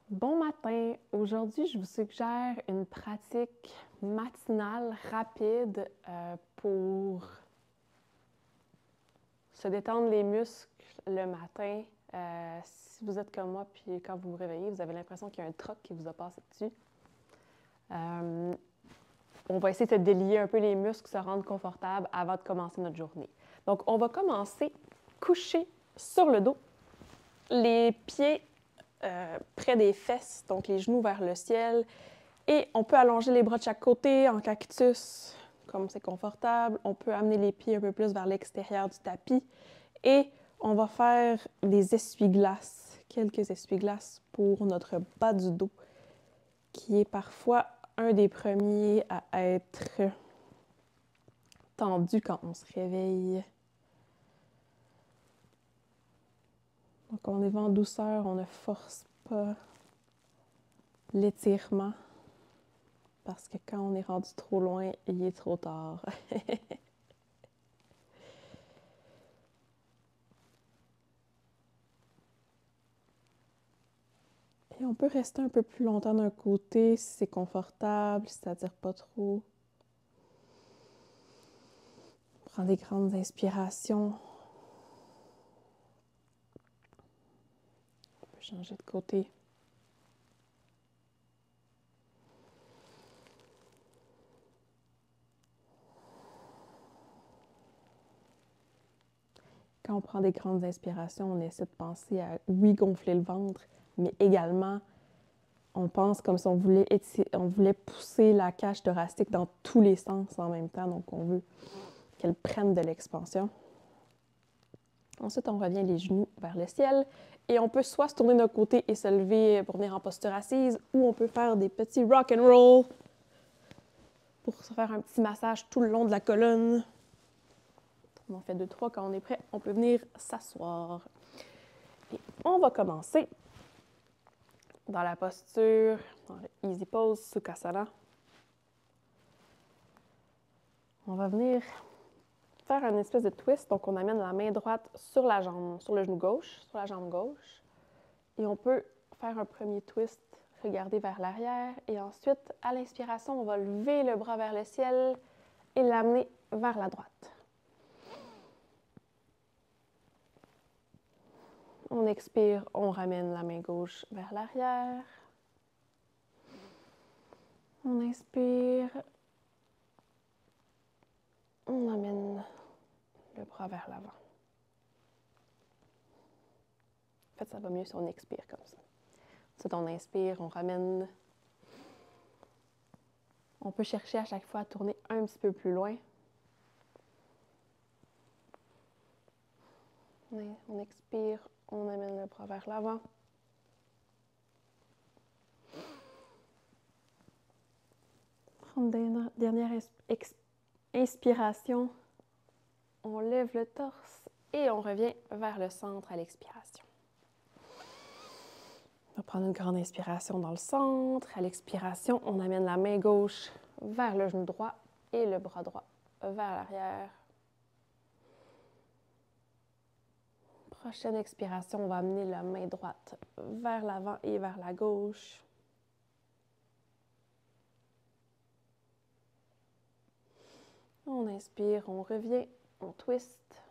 Bon matin! Aujourd'hui, je vous suggère une pratique matinale rapide pour se détendre les muscles le matin. Si vous êtes comme moi, puis quand vous vous réveillez, vous avez l'impression qu'il y a un troc qui vous a passé dessus. On va essayer de se délier un peu les muscles, se rendre confortable avant de commencer notre journée. Donc, on va commencer couché sur le dos, les pieds près des fesses, donc les genoux vers le ciel. Et on peut allonger les bras de chaque côté en cactus, comme c'est confortable. On peut amener les pieds un peu plus vers l'extérieur du tapis. Et on va faire des essuie-glaces, quelques essuie-glaces pour notre bas du dos, qui est parfois un des premiers à être tendu quand on se réveille. Donc on y va en douceur, on ne force pas l'étirement. Parce que quand on est rendu trop loin, il est trop tard. Et on peut rester un peu plus longtemps d'un côté si c'est confortable, si ça ne tire pas trop. Prends des grandes inspirations. On peut changer de côté. Quand on prend des grandes inspirations, on essaie de penser à, oui, gonfler le ventre, mais également, on pense comme si on voulait pousser la cage thoracique dans tous les sens en même temps. Donc, on veut qu'elle prenne de l'expansion. Ensuite, on revient les genoux vers le ciel et on peut soit se tourner d'un côté et se lever pour venir en posture assise, ou on peut faire des petits rock and roll pour se faire un petit massage tout le long de la colonne. On en fait 2-3. Quand on est prêt, on peut venir s'asseoir. Et on va commencer dans la posture, dans le Easy Pose, Sukhasana. On va venir faire une espèce de twist. Donc, on amène la main droite sur la jambe, sur le genou gauche, sur la jambe gauche. Et on peut faire un premier twist, regarder vers l'arrière. Et ensuite, à l'inspiration, on va lever le bras vers le ciel et l'amener vers la droite. On expire, on ramène la main gauche vers l'arrière. On inspire. On amène le bras vers l'avant. En fait, ça va mieux si on expire comme ça. Ensuite, on inspire, on ramène. On peut chercher à chaque fois à tourner un petit peu plus loin. On expire, on amène le bras vers l'avant. Prendre une dernière inspiration. On lève le torse et on revient vers le centre à l'expiration. On va prendre une grande inspiration dans le centre. À l'expiration, on amène la main gauche vers le genou droit et le bras droit vers l'arrière. Prochaine expiration, on va amener la main droite vers l'avant et vers la gauche. On inspire, on revient, on twist.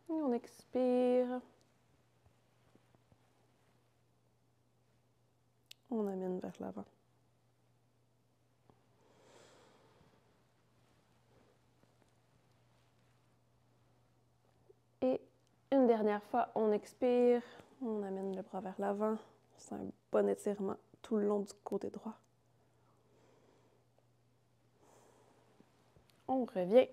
Et on expire. On amène vers l'avant. Et une dernière fois, on expire, on amène le bras vers l'avant. C'est un bon étirement tout le long du côté droit. On revient.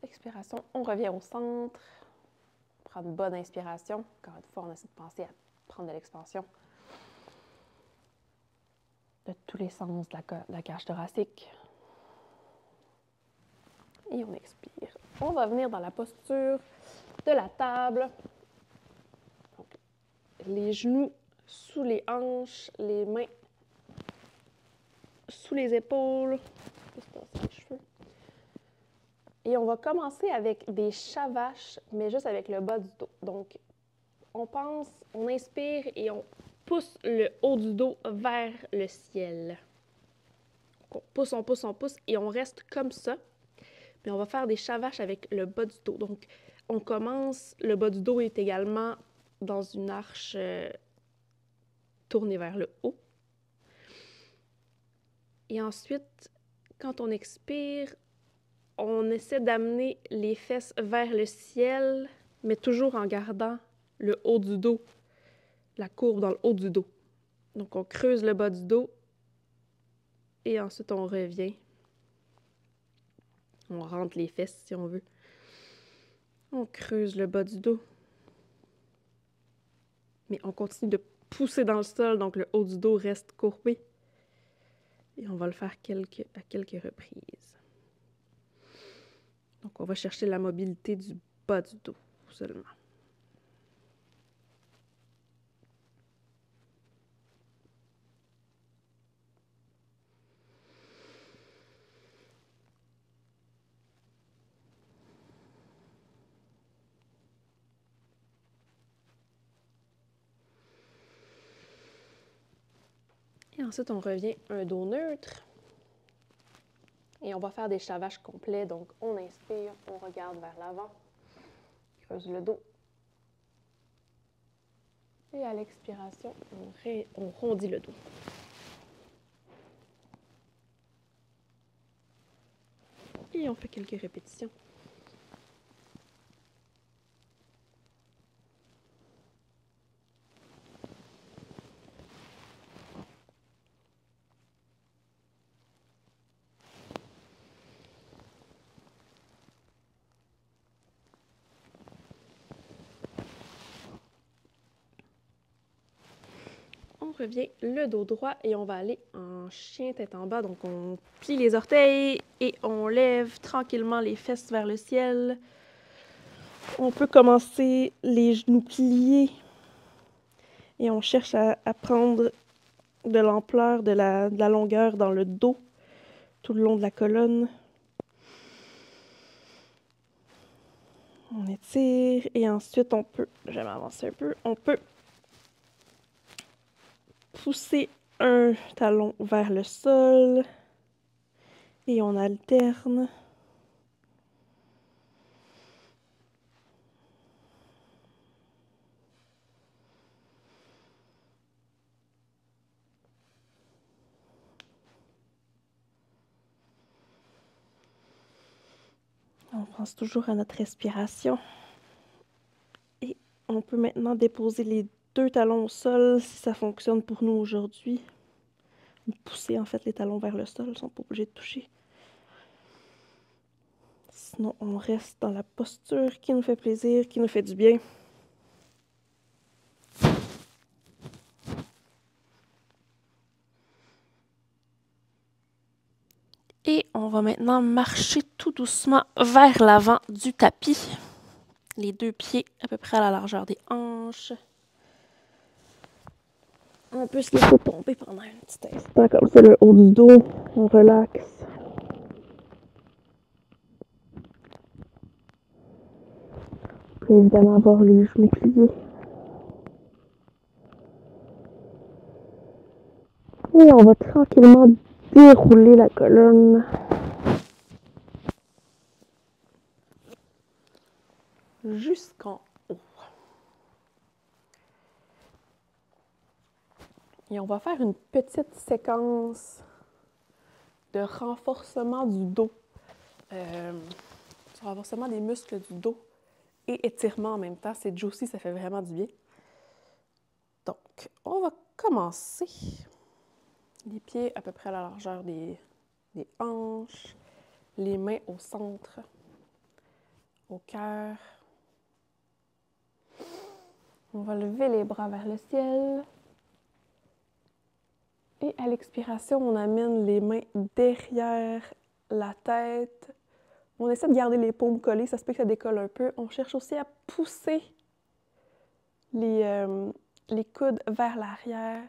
Expiration, on revient au centre. On prend une bonne inspiration. Encore une fois, on essaie de penser à prendre de l'expansion de tous les sens de la cage thoracique. Et on expire. On va venir dans la posture de la table. Donc, les genoux sous les hanches, les mains sous les épaules. Juste passer les cheveux. Et on va commencer avec des chavaches, mais juste avec le bas du dos. Donc, on inspire et on pousse le haut du dos vers le ciel. On pousse et on reste comme ça. Puis on va faire des chavaches avec le bas du dos. Donc, on commence, le bas du dos est également dans une arche tournée vers le haut. Et ensuite, quand on expire, on essaie d'amener les fesses vers le ciel, mais toujours en gardant le haut du dos, la courbe dans le haut du dos. Donc, on creuse le bas du dos et ensuite on revient. On rentre les fesses si on veut. On creuse le bas du dos. Mais on continue de pousser dans le sol, donc le haut du dos reste courbé. Et on va le faire à quelques reprises. Donc, on va chercher la mobilité du bas du dos seulement. Et ensuite, on revient un dos neutre. Et on va faire des chavaches complets. Donc, on inspire, on regarde vers l'avant, creuse le dos. Et à l'expiration, on rondit le dos. Et on fait quelques répétitions. On revient le dos droit et on va aller en chien tête en bas. Donc, on plie les orteils et on lève tranquillement les fesses vers le ciel. On peut commencer les genoux pliés et on cherche à prendre de l'ampleur, de la longueur dans le dos, tout le long de la colonne. On étire et ensuite je vais m'avancer un peu, on peut pousser un talon vers le sol et on alterne. On pense toujours à notre respiration. Et on peut maintenant déposer les 2 talons au sol si ça fonctionne pour nous aujourd'hui. Ou pousser en fait les talons vers le sol, ils ne sont pas obligés de toucher. Sinon, on reste dans la posture qui nous fait plaisir, qui nous fait du bien. Et on va maintenant marcher tout doucement vers l'avant du tapis. Les 2 pieds à peu près à la largeur des hanches. On peut se laisser tomber pendant un petit instant, comme ça, le haut du dos. On relaxe. On peut évidemment avoir les genoux pliés. Et on va tranquillement dérouler la colonne. Jusqu'en haut. Et on va faire une petite séquence de renforcement du dos. Renforcement des muscles du dos et étirement en même temps. C'est juicy, ça fait vraiment du bien. Donc, on va commencer. Les pieds à peu près à la largeur des hanches. Les mains au centre, au cœur. On va lever les bras vers le ciel. Et à l'expiration, on amène les mains derrière la tête. On essaie de garder les paumes collées, ça se peut que ça décolle un peu. On cherche aussi à pousser les coudes vers l'arrière.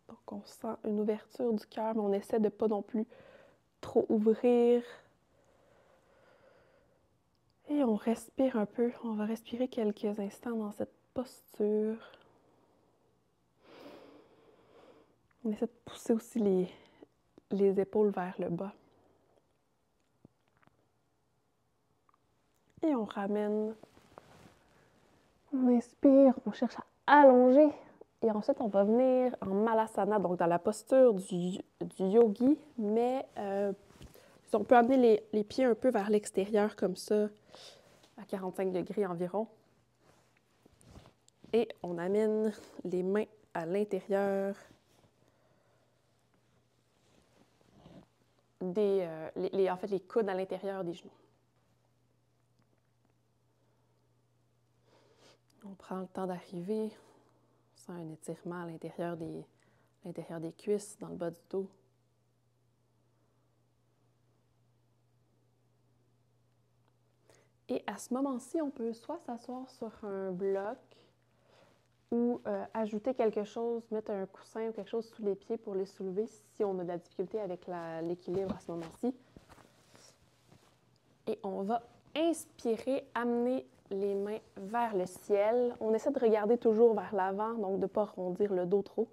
Donc, on sent une ouverture du cœur, mais on essaie de ne pas non plus trop ouvrir. Et on respire un peu. On va respirer quelques instants dans cette posture. On essaie de pousser aussi les épaules vers le bas. Et on ramène. On inspire, on cherche à allonger. Et ensuite, on va venir en Malasana, donc dans la posture du yogi, mais on peut amener les pieds un peu vers l'extérieur comme ça, à 45 degrés environ. Et on amène les mains à l'intérieur en fait, les coudes à l'intérieur des genoux. On prend le temps d'arriver. On sent un étirement à l'intérieur des cuisses, dans le bas du dos. Et à ce moment-ci, on peut soit s'asseoir sur un bloc ou ajouter quelque chose, mettre un coussin ou quelque chose sous les pieds pour les soulever si on a de la difficulté avec l'équilibre à ce moment-ci. Et on va inspirer, amener les mains vers le ciel. On essaie de regarder toujours vers l'avant, donc de ne pas arrondir le dos trop.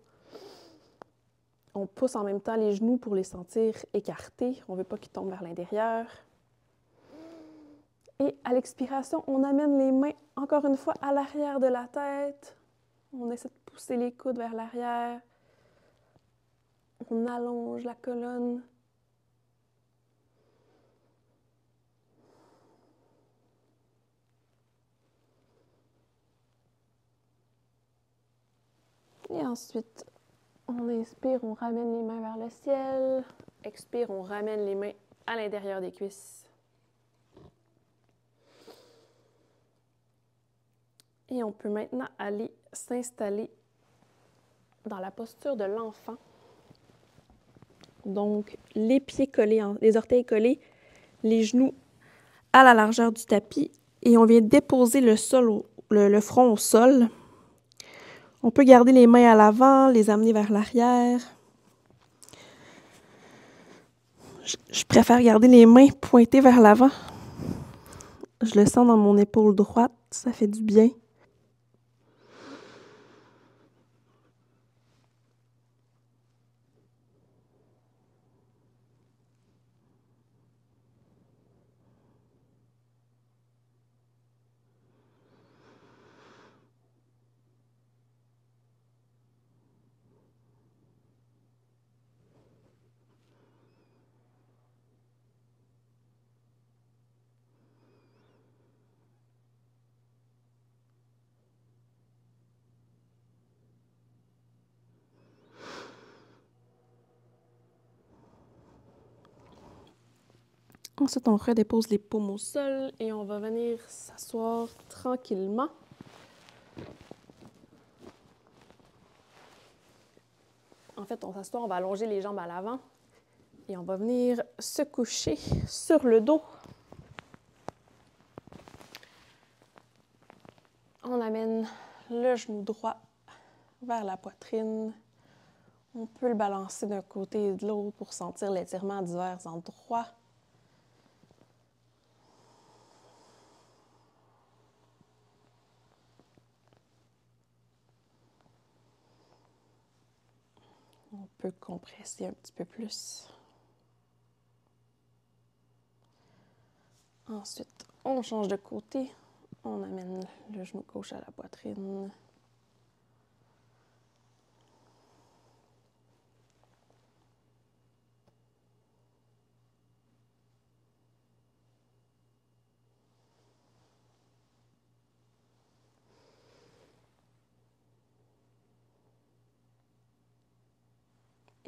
On pousse en même temps les genoux pour les sentir écartés. On ne veut pas qu'ils tombent vers l'intérieur. Et à l'expiration, on amène les mains encore une fois à l'arrière de la tête. On essaie de pousser les coudes vers l'arrière. On allonge la colonne. Et ensuite, on inspire, on ramène les mains vers le ciel. Expire, on ramène les mains à l'intérieur des cuisses. Et on peut maintenant aller s'installer dans la posture de l'enfant. Donc, les pieds collés, les orteils collés, les genoux à la largeur du tapis. Et on vient déposer le front au sol. On peut garder les mains à l'avant, les amener vers l'arrière. Je préfère garder les mains pointées vers l'avant. Je le sens dans mon épaule droite, ça fait du bien. Ensuite, on redépose les paumes au sol et on va venir s'asseoir tranquillement. En fait, on s'assoit, on va allonger les jambes à l'avant et on va venir se coucher sur le dos. On amène le genou droit vers la poitrine. On peut le balancer d'un côté et de l'autre pour sentir l'étirement à divers endroits. On peut compresser un petit peu plus. Ensuite, on change de côté. On amène le genou gauche à la poitrine.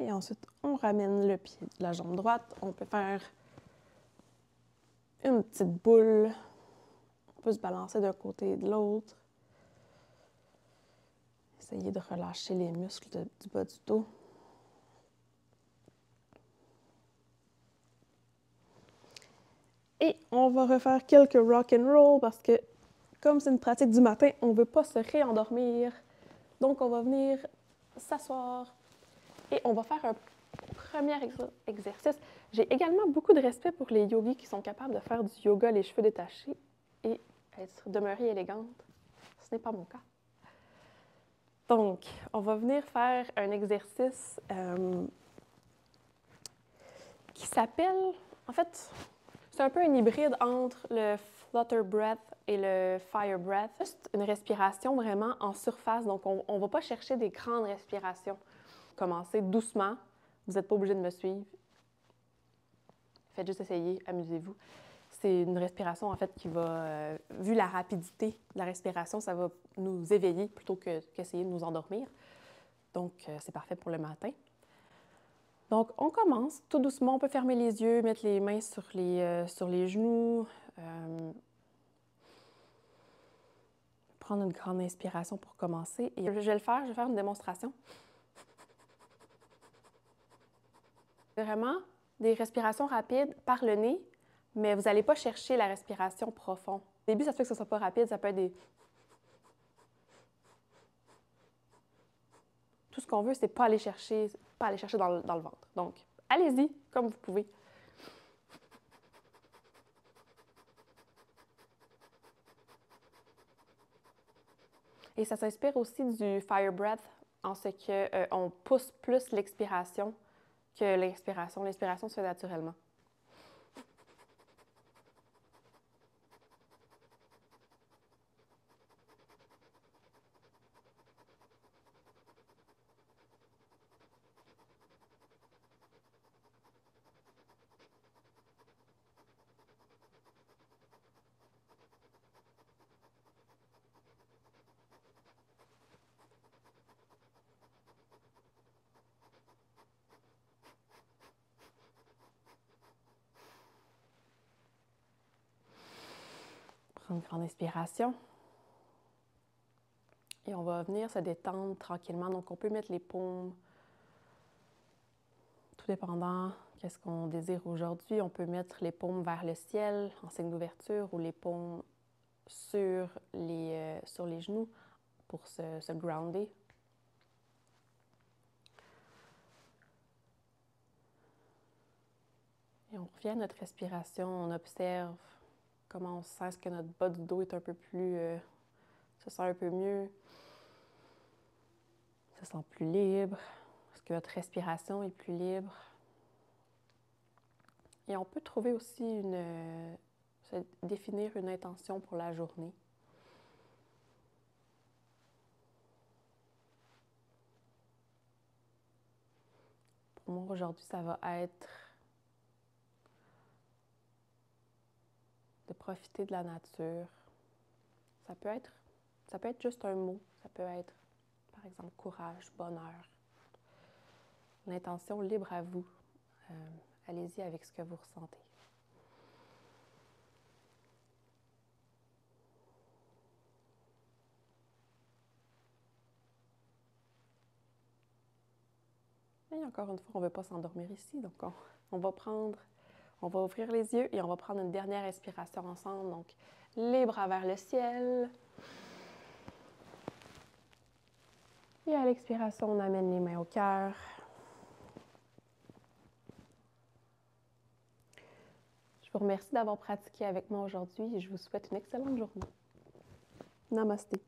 Et ensuite, on ramène le pied de la jambe droite. On peut faire une petite boule. On peut se balancer d'un côté et de l'autre. Essayez de relâcher les muscles du bas du dos. Et on va refaire quelques rock and roll parce que, comme c'est une pratique du matin, on ne veut pas se réendormir. Donc, on va venir s'asseoir et on va faire un premier exercice. J'ai également beaucoup de respect pour les yogis qui sont capables de faire du yoga les cheveux détachés. et demeurer élégante. Ce n'est pas mon cas. Donc, on va venir faire un exercice qui s'appelle, en fait, c'est un peu un hybride entre le flutter breath et le fire breath. Juste une respiration vraiment en surface, donc on ne va pas chercher des grandes respirations. Commencez doucement, vous n'êtes pas obligé de me suivre. Faites juste essayer, amusez-vous. C'est une respiration, en fait, qui va, vu la rapidité de la respiration, ça va nous éveiller plutôt qu'essayer de nous endormir. Donc, c'est parfait pour le matin. Donc, on commence tout doucement. On peut fermer les yeux, mettre les mains sur les genoux. Prendre une grande inspiration pour commencer. Et je vais faire une démonstration. Vraiment, des respirations rapides par le nez, mais vous n'allez pas chercher la respiration profonde. Au début, ça se fait que ce ne soit pas rapide, ça peut être des... Tout ce qu'on veut, c'est pas aller chercher dans le ventre. Donc, allez-y, comme vous pouvez. Et ça s'inspire aussi du fire breath, en ce qu'on pousse plus l'expiration que l'inspiration. L'inspiration se fait naturellement. Prendre une grande inspiration. Et on va venir se détendre tranquillement. Donc, on peut mettre les paumes, tout dépendant qu'est-ce qu'on désire aujourd'hui. On peut mettre les paumes vers le ciel en signe d'ouverture ou les paumes sur les genoux pour se grounder. Et on revient à notre respiration, on observe comment on sent, est-ce que notre bas du dos est un peu plus... se sent un peu mieux, se sent plus libre, est-ce que notre respiration est plus libre. Et on peut trouver aussi définir une intention pour la journée. Pour moi, aujourd'hui, ça va être de profiter de la nature. Ça peut être juste un mot. Ça peut être, par exemple, courage, bonheur. L'intention libre à vous. Allez-y avec ce que vous ressentez. Et encore une fois, on ne veut pas s'endormir ici, donc on va ouvrir les yeux et on va prendre une dernière respiration ensemble. Donc, les bras vers le ciel. Et à l'expiration, on amène les mains au cœur. Je vous remercie d'avoir pratiqué avec moi aujourd'hui et je vous souhaite une excellente journée. Namasté.